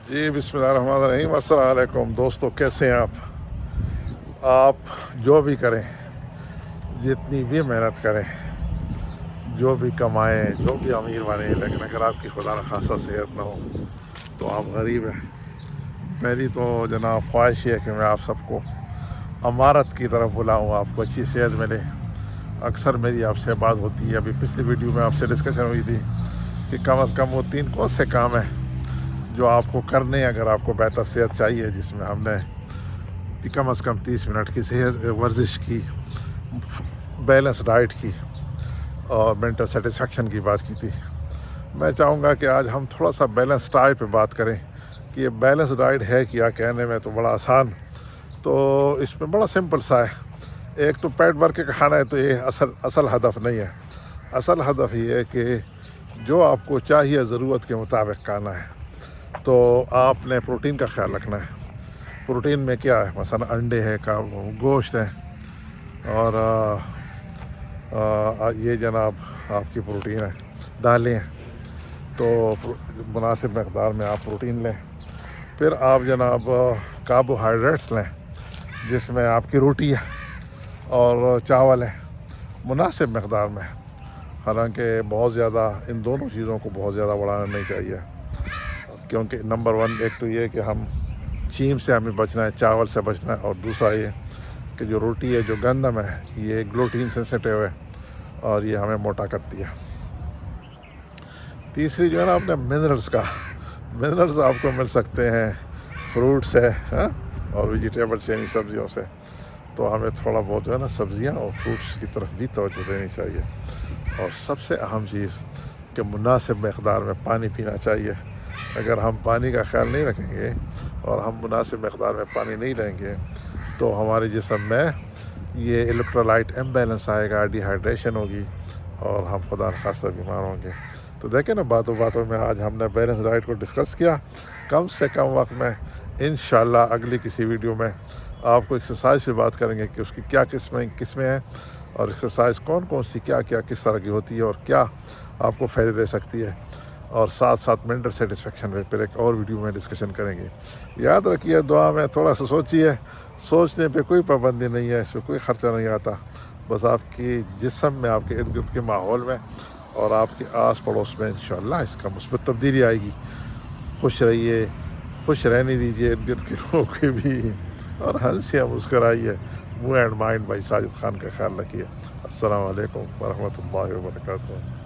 جی بسم اللہ الرحمن الرحیم۔ السلام علیکم دوستو، کیسے ہیں آپ جو بھی کریں، جتنی بھی محنت کریں، جو بھی کمائیں، جو بھی امیر بنیں، لیکن اگر آپ کی خدا نخواستہ صحت نہ ہو تو آپ غریب ہیں۔ میری تو جناب خواہش ہے کہ میں آپ سب کو امارت کی طرف بلاؤں، آپ کو اچھی صحت ملے۔ اکثر میری آپ سے بات ہوتی ہے، ابھی پچھلی ویڈیو میں آپ سے ڈسکشن ہوئی تھی کہ کم از کم وہ 3 کون سے کام ہیں جو آپ کو کرنے ہیں اگر آپ کو بہتر صحت چاہیے، جس میں ہم نے کم از کم 30 منٹ کی صحت ورزش کی، بیلنس ڈائٹ کی اور مینٹل سیٹسفیکشن کی بات کی تھی۔ میں چاہوں گا کہ آج ہم تھوڑا سا بیلنس ڈائٹ پہ بات کریں کہ یہ بیلنس ڈائٹ ہے کیا۔ کہنے میں تو بڑا آسان، تو اس میں بڑا سمپل سا ہے۔ ایک تو پیٹ بھر کے کھانا ہے، تو یہ اصل ہدف نہیں ہے۔ اصل ہدف یہ ہے کہ جو آپ کو چاہیے ضرورت کے مطابق کھانا ہے۔ تو آپ نے پروٹین کا خیال رکھنا ہے۔ پروٹین میں کیا ہے؟ مثلا انڈے ہے، گوشت ہے، اور یہ جناب آپ کی پروٹین ہے، دالیں ہیں۔ تو مناسب مقدار میں آپ پروٹین لیں۔ پھر آپ جناب کاربوہائیڈریٹس لیں، جس میں آپ کی روٹی ہے اور چاول ہے، مناسب مقدار میں۔ حالانکہ بہت زیادہ ان دونوں چیزوں کو بہت زیادہ بڑھانا نہیں چاہیے، کیونکہ نمبر 1 ایک تو یہ کہ چیم سے ہمیں بچنا ہے، چاول سے بچنا ہے، اور دوسرا یہ کہ جو روٹی ہے، جو گندم ہے، یہ گلوٹین سینسیٹیو ہے اور یہ ہمیں موٹا کرتی ہے۔ تیسری جو ہے نا، اپنے منرلز آپ کو مل سکتے ہیں فروٹ سے اور ویجیٹیبل یعنی سبزیوں سے۔ تو ہمیں تھوڑا بہت جو ہے نا سبزیاں اور فروٹس کی طرف بھی توجہ دینی چاہیے۔ اور سب سے اہم چیز کہ مناسب مقدار میں پانی پینا چاہیے۔ اگر ہم پانی کا خیال نہیں رکھیں گے اور ہم مناسب مقدار میں پانی نہیں لیں گے تو ہمارے جسم میں یہ الیکٹرولائٹ امبیلنس آئے گا، ڈی ہائیڈریشن ہوگی اور ہم خدا نخواستہ بیمار ہوں گے۔ تو دیکھیں نا، باتوں میں آج ہم نے بیلنس ڈائٹ کو ڈسکس کیا کم سے کم وقت میں۔ انشاءاللہ اگلی کسی ویڈیو میں آپ کو ایکسرسائز پہ بات کریں گے کہ اس کی کیا قسمیں ہیں، اور ایکسرسائز کون سی کیا کس طرح کی ہوتی ہے اور کیا آپ کو فائدے دے سکتی ہے، اور ساتھ مینٹل سیٹسفیکشن پہ پھر ایک اور ویڈیو میں ڈسکشن کریں گے۔ یاد رکھیے، دعا میں تھوڑا سا سوچیے، سوچنے پہ کوئی پابندی نہیں ہے، اس پہ کوئی خرچہ نہیں آتا، بس آپ کی جسم میں، آپ کے ارد گرد کے ماحول میں اور آپ کے آس پڑوس میں انشاءاللہ اس کا مثبت تبدیلی آئے گی۔ خوش رہیے، خوش رہنے دیجیے ارد گرد کے لوگوں کے بھی، اور ہنسیاں مسکرائیے۔ منہ and mind by Sajid Khan کا خیال رکھیے۔ السلام علیکم ورحمۃ اللہ وبرکاتہ۔